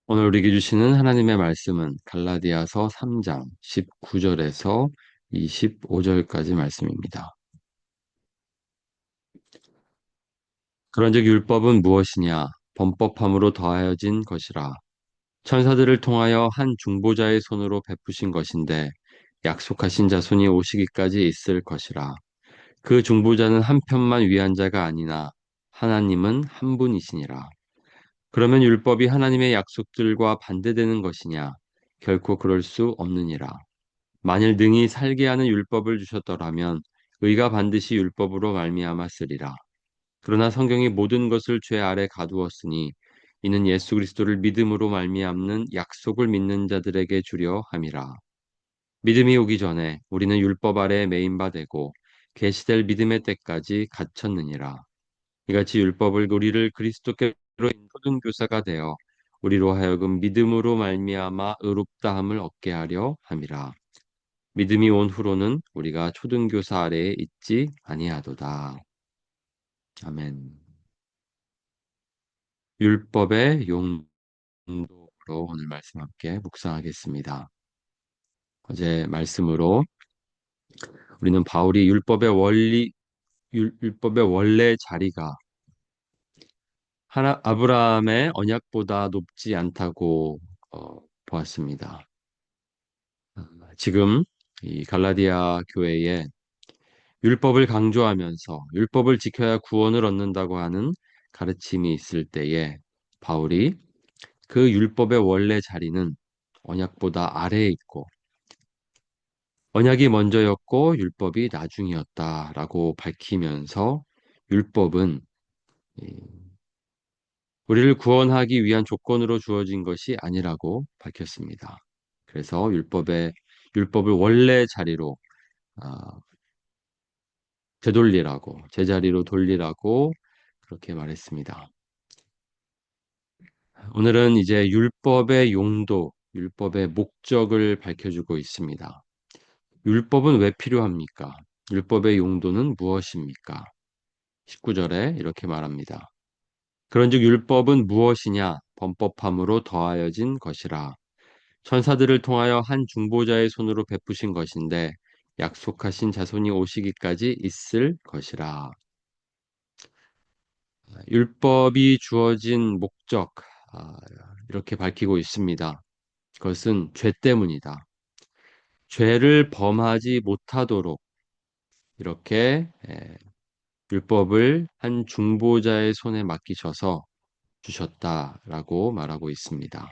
오늘 우리에게 주시는 하나님의 말씀은 갈라디아서 3장 19절에서 25절까지 말씀입니다. 그런즉 율법은 무엇이냐? 범법함으로 더하여진 것이라. 천사들을 통하여 한 중보자의 손으로 베푸신 것인데 약속하신 자손이 오시기까지 있을 것이라. 그 중보자는 한 편만 위한 자가 아니나 하나님은 한 분이시니라. 그러면 율법이 하나님의 약속들과 반대되는 것이냐? 결코 그럴 수 없느니라. 만일 능히 살게 하는 율법을 주셨더라면 의가 반드시 율법으로 말미암아 쓰리라. 그러나 성경이 모든 것을 죄 아래 가두었으니 이는 예수 그리스도를 믿음으로 말미암는 약속을 믿는 자들에게 주려 함이라. 믿음이 오기 전에 우리는 율법 아래에 매인 바 되고 계시될 믿음의 때까지 갇혔느니라. 이같이 율법을 우리를 그리스도께로 인도는 교사가 되어 우리로 하여금 믿음으로 말미암아 의롭다함을 얻게 하려 함이라. 믿음이 온 후로는 우리가 초등교사 아래에 있지 아니하도다. 아멘. 율법의 용도로 오늘 말씀 함께 묵상하겠습니다. 어제 말씀으로 우리는 바울이 율법의 원래 자리가 아브라함의 언약보다 높지 않다고 보았습니다. 지금 이 갈라디아 교회에 율법을 강조하면서 율법을 지켜야 구원을 얻는다고 하는 가르침이 있을 때에 바울이 그 율법의 원래 자리는 언약보다 아래에 있고 언약이 먼저였고 율법이 나중이었다라고 밝히면서 율법은 이 우리를 구원하기 위한 조건으로 주어진 것이 아니라고 밝혔습니다. 그래서 율법을 원래 자리로 아, 되돌리라고 제자리로 돌리라고 그렇게 말했습니다. 오늘은 이제 율법의 용도, 율법의 목적을 밝혀주고 있습니다. 율법은 왜 필요합니까? 율법의 용도는 무엇입니까? 19절에 이렇게 말합니다. 그런즉 율법은 무엇이냐? 범법함으로 더하여진 것이라. 천사들을 통하여 한 중보자의 손으로 베푸신 것인데 약속하신 자손이 오시기까지 있을 것이라. 율법이 주어진 목적, 아, 이렇게 밝히고 있습니다. 그것은 죄 때문이다. 죄를 범하지 못하도록 이렇게 율법을 한 중보자의 손에 맡기셔서 주셨다라고 말하고 있습니다.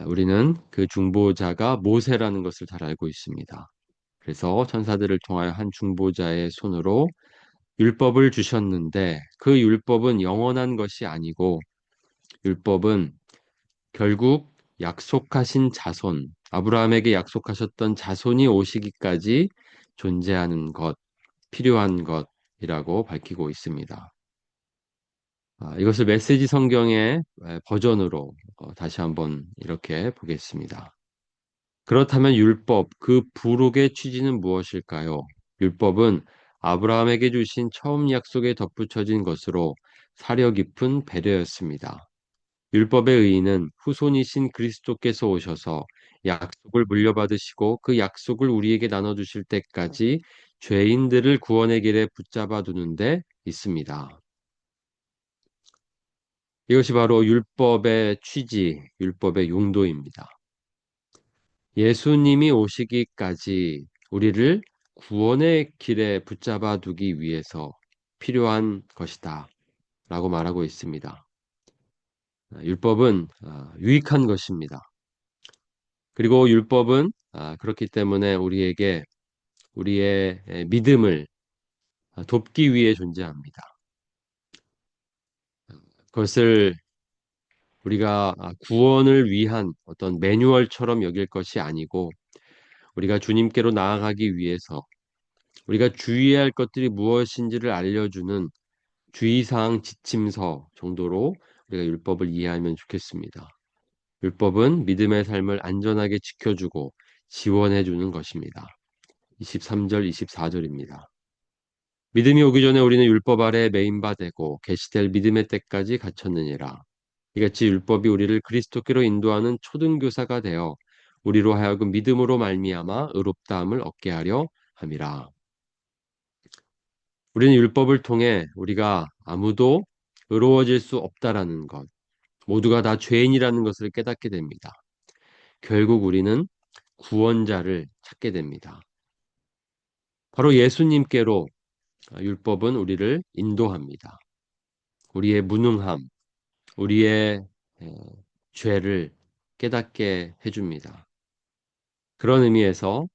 우리는 그 중보자가 모세라는 것을 잘 알고 있습니다. 그래서 천사들을 통하여 한 중보자의 손으로 율법을 주셨는데 그 율법은 영원한 것이 아니고 율법은 결국 약속하신 자손, 아브라함에게 약속하셨던 자손이 오시기까지 존재하는 것, 필요한 것이라고 밝히고 있습니다. 이것을 메시지 성경의 버전으로 다시 한번 이렇게 보겠습니다. 그렇다면 율법, 그 부록의 취지는 무엇일까요? 율법은 아브라함에게 주신 처음 약속에 덧붙여진 것으로 사려 깊은 배려였습니다. 율법의 의의는 후손이신 그리스도께서 오셔서 약속을 물려받으시고 그 약속을 우리에게 나눠주실 때까지 죄인들을 구원의 길에 붙잡아 두는데 있습니다. 이것이 바로 율법의 취지, 율법의 용도입니다. 예수님이 오시기까지 우리를 구원의 길에 붙잡아 두기 위해서 필요한 것이다. 라고 말하고 있습니다. 율법은 유익한 것입니다. 그리고 율법은 그렇기 때문에 우리에게 우리의 믿음을 돕기 위해 존재합니다. 그것을 우리가 구원을 위한 어떤 매뉴얼처럼 여길 것이 아니고 우리가 주님께로 나아가기 위해서 우리가 주의해야 할 것들이 무엇인지를 알려주는 주의사항 지침서 정도로 우리가 율법을 이해하면 좋겠습니다. 율법은 믿음의 삶을 안전하게 지켜주고 지원해주는 것입니다. 23절, 24절입니다. 믿음이 오기 전에 우리는 율법 아래 매인 바 되고 계시될 믿음의 때까지 갇혔느니라. 이같이 율법이 우리를 그리스도께로 인도하는 초등교사가 되어 우리로 하여금 믿음으로 말미암아 의롭다함을 얻게 하려 함이라. 우리는 율법을 통해 우리가 아무도 의로워질 수 없다라는 것, 모두가 다 죄인이라는 것을 깨닫게 됩니다. 결국 우리는 구원자를 찾게 됩니다. 바로 예수님께로 율법은 우리를 인도합니다. 우리의 무능함, 우리의 에, 죄를 깨닫게 해줍니다. 그런 의미에서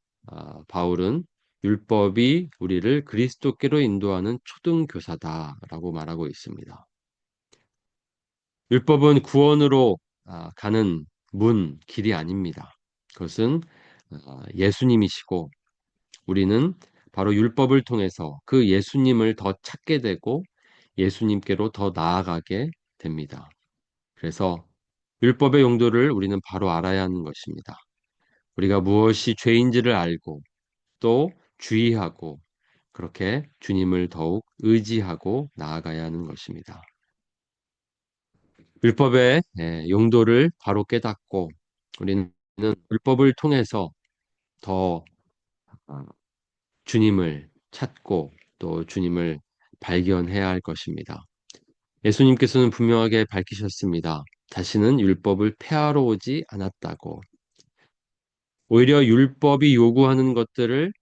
바울은 율법이 우리를 그리스도께로 인도하는 초등교사다라고 말하고 있습니다. 율법은 구원으로 가는 길이 아닙니다. 그것은 예수님이시고 우리는 바로 율법을 통해서 그 예수님을 더 찾게 되고 예수님께로 더 나아가게 됩니다. 그래서 율법의 용도를 우리는 바로 알아야 하는 것입니다. 우리가 무엇이 죄인지를 알고 또 주의하고 그렇게 주님을 더욱 의지하고 나아가야 하는 것입니다. 율법의 용도를 바로 깨닫고 우리는 율법을 통해서 더 어, 주님을 찾고 또 주님을 발견해야 할 것입니다. 예수님께서는 분명하게 밝히셨습니다. 다시는 율법을 폐하러 오지 않았다고. 오히려 율법이 요구하는 것들을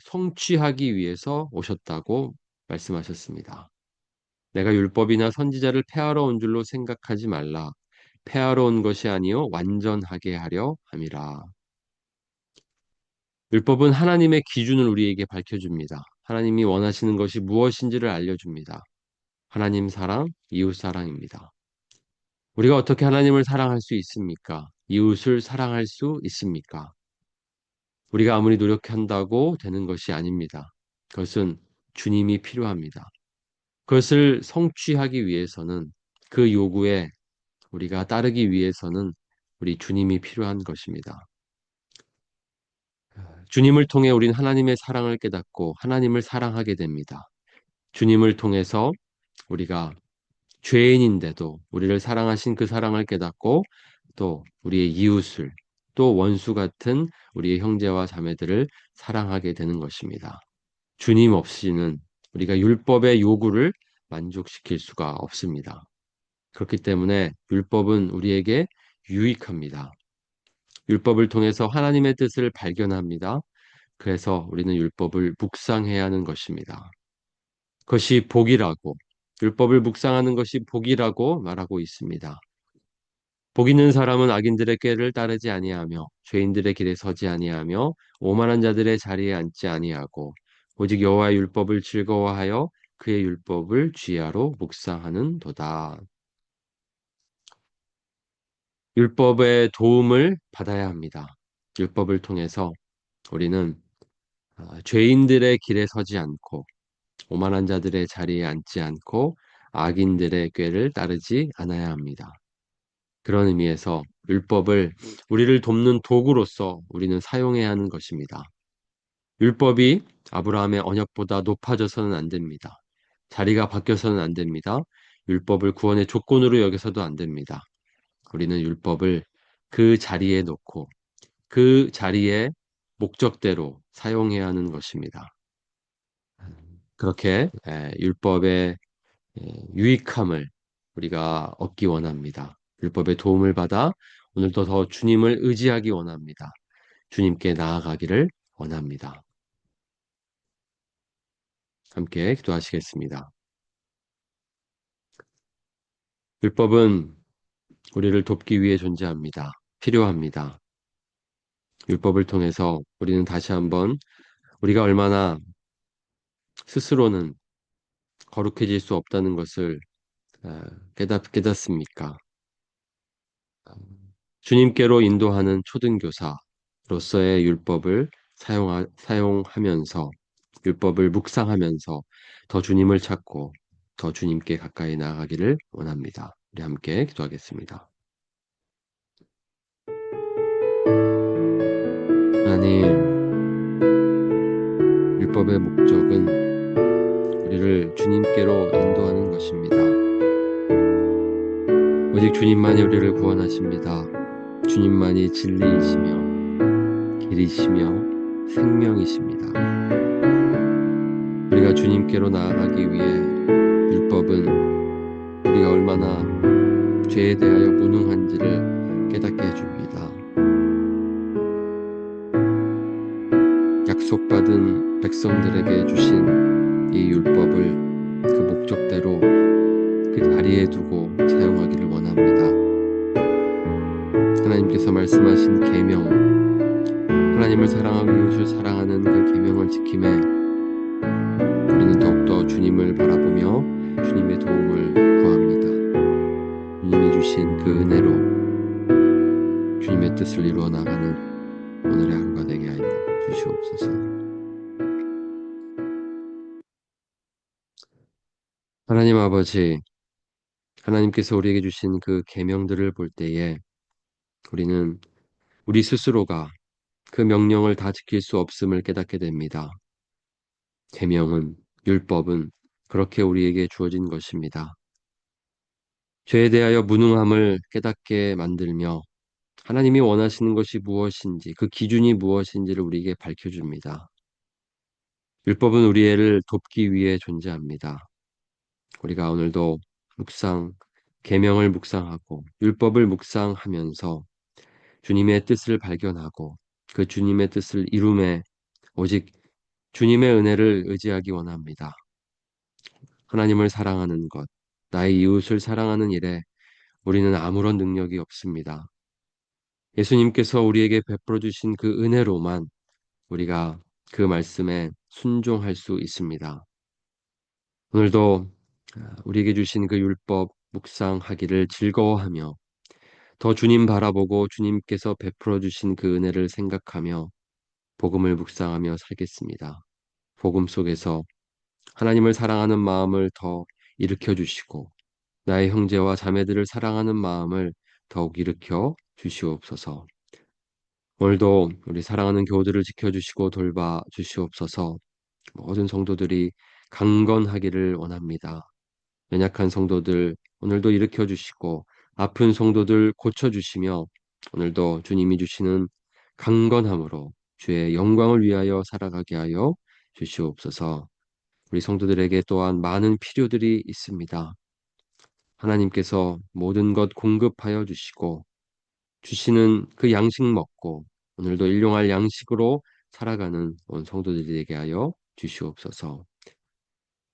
성취하기 위해서 오셨다고 말씀하셨습니다. 내가 율법이나 선지자를 폐하러 온 줄로 생각하지 말라. 폐하러 온 것이 아니요 완전하게 하려 함이라. 율법은 하나님의 기준을 우리에게 밝혀줍니다. 하나님이 원하시는 것이 무엇인지를 알려줍니다. 하나님 사랑, 이웃 사랑입니다. 우리가 어떻게 하나님을 사랑할 수 있습니까? 이웃을 사랑할 수 있습니까? 우리가 아무리 노력한다고 되는 것이 아닙니다. 그것은 주님이 필요합니다. 그것을 성취하기 위해서는 그 요구에 우리가 따르기 위해서는 우리 주님이 필요한 것입니다. 주님을 통해 우리는 하나님의 사랑을 깨닫고 하나님을 사랑하게 됩니다. 주님을 통해서 우리가 죄인인데도 우리를 사랑하신 그 사랑을 깨닫고 또 우리의 이웃을 또 원수 같은 우리의 형제와 자매들을 사랑하게 되는 것입니다. 주님 없이는 우리가 율법의 요구를 만족시킬 수가 없습니다. 그렇기 때문에 율법은 우리에게 유익합니다. 율법을 통해서 하나님의 뜻을 발견합니다. 그래서 우리는 율법을 묵상해야 하는 것입니다. 그것이 복이라고, 율법을 묵상하는 것이 복이라고 말하고 있습니다. 복 있는 사람은 악인들의 꾀를 따르지 아니하며 죄인들의 길에 서지 아니하며 오만한 자들의 자리에 앉지 아니하고 오직 여호와의 율법을 즐거워하여 그의 율법을 주야로 묵상하는도다. 율법의 도움을 받아야 합니다. 율법을 통해서 우리는 죄인들의 길에 서지 않고 오만한 자들의 자리에 앉지 않고 악인들의 꾀를 따르지 않아야 합니다. 그런 의미에서 율법을 우리를 돕는 도구로서 우리는 사용해야 하는 것입니다. 율법이 아브라함의 언약보다 높아져서는 안 됩니다. 자리가 바뀌어서는 안 됩니다. 율법을 구원의 조건으로 여겨서도 안 됩니다. 우리는 율법을 그 자리에 놓고 그 자리의 목적대로 사용해야 하는 것입니다. 그렇게 율법의 유익함을 우리가 얻기 원합니다. 율법의 도움을 받아 오늘도 더 주님을 의지하기 원합니다. 주님께 나아가기를 원합니다. 함께 기도하시겠습니다. 율법은 우리를 돕기 위해 존재합니다. 필요합니다. 율법을 통해서 우리는 다시 한번 우리가 얼마나 스스로는 거룩해질 수 없다는 것을 깨닫습니까? 주님께로 인도하는 초등교사로서의 율법을 사용하면서 율법을 묵상하면서 더 주님을 찾고 더 주님께 가까이 나아가기를 원합니다. 우리 함께 기도하겠습니다. 하나님, 율법의 목적은 우리를 주님께로 인도하는 것입니다. 오직 주님만이 우리를 구원하십니다. 주님만이 진리이시며 길이시며 생명이십니다. 우리가 주님께로 나아가기 위해 율법은 우리가 얼마나 죄에 대하여 무능한지를 깨닫게 해줍니다. 약속받은 백성들에게 주신 이 율법을 그 목적대로 그 자리에 두고 사용하기를 원합니다. 하나님께서 말씀하신 계명, 하나님을 사랑하고 이웃을 사랑하는 그 계명을 지킴에 우리는 더욱더 주님을 바라보며 주님의 도움을 구합니다. 주님이 주신 그 은혜로 주님의 뜻을 이루어 나가는 오늘의 하루가 되게 하여 주시옵소서. 하나님 아버지, 하나님께서 우리에게 주신 그 계명들을 볼 때에 우리는 우리 스스로가 그 명령을 다 지킬 수 없음을 깨닫게 됩니다. 계명은, 율법은 그렇게 우리에게 주어진 것입니다. 죄에 대하여 무능함을 깨닫게 만들며 하나님이 원하시는 것이 무엇인지, 그 기준이 무엇인지를 우리에게 밝혀줍니다. 율법은 우리를 돕기 위해 존재합니다. 우리가 오늘도 계명을 묵상하고 율법을 묵상하면서 주님의 뜻을 발견하고 그 주님의 뜻을 이룸에 오직 주님의 은혜를 의지하기 원합니다. 하나님을 사랑하는 것, 나의 이웃을 사랑하는 일에 우리는 아무런 능력이 없습니다. 예수님께서 우리에게 베풀어 주신 그 은혜로만 우리가 그 말씀에 순종할 수 있습니다. 오늘도 우리에게 주신 그 율법 묵상하기를 즐거워하며 더 주님 바라보고 주님께서 베풀어 주신 그 은혜를 생각하며 복음을 묵상하며 살겠습니다. 복음 속에서 하나님을 사랑하는 마음을 더 일으켜 주시고 나의 형제와 자매들을 사랑하는 마음을 더욱 일으켜 주시옵소서. 오늘도 우리 사랑하는 교우들을 지켜주시고 돌봐 주시옵소서. 모든 성도들이 강건하기를 원합니다. 연약한 성도들 오늘도 일으켜 주시고 아픈 성도들 고쳐 주시며 오늘도 주님이 주시는 강건함으로 주의 영광을 위하여 살아가게 하여 주시옵소서. 우리 성도들에게 또한 많은 필요들이 있습니다. 하나님께서 모든 것 공급하여 주시고 주시는 그 양식 먹고 오늘도 일용할 양식으로 살아가는 온 성도들이 되게 하여 주시옵소서.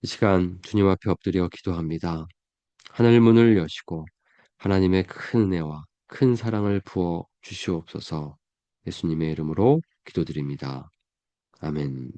이 시간 주님 앞에 엎드려 기도합니다. 하늘 문을 여시고 하나님의 큰 은혜와 큰 사랑을 부어 주시옵소서. 예수님의 이름으로 기도드립니다. 아멘.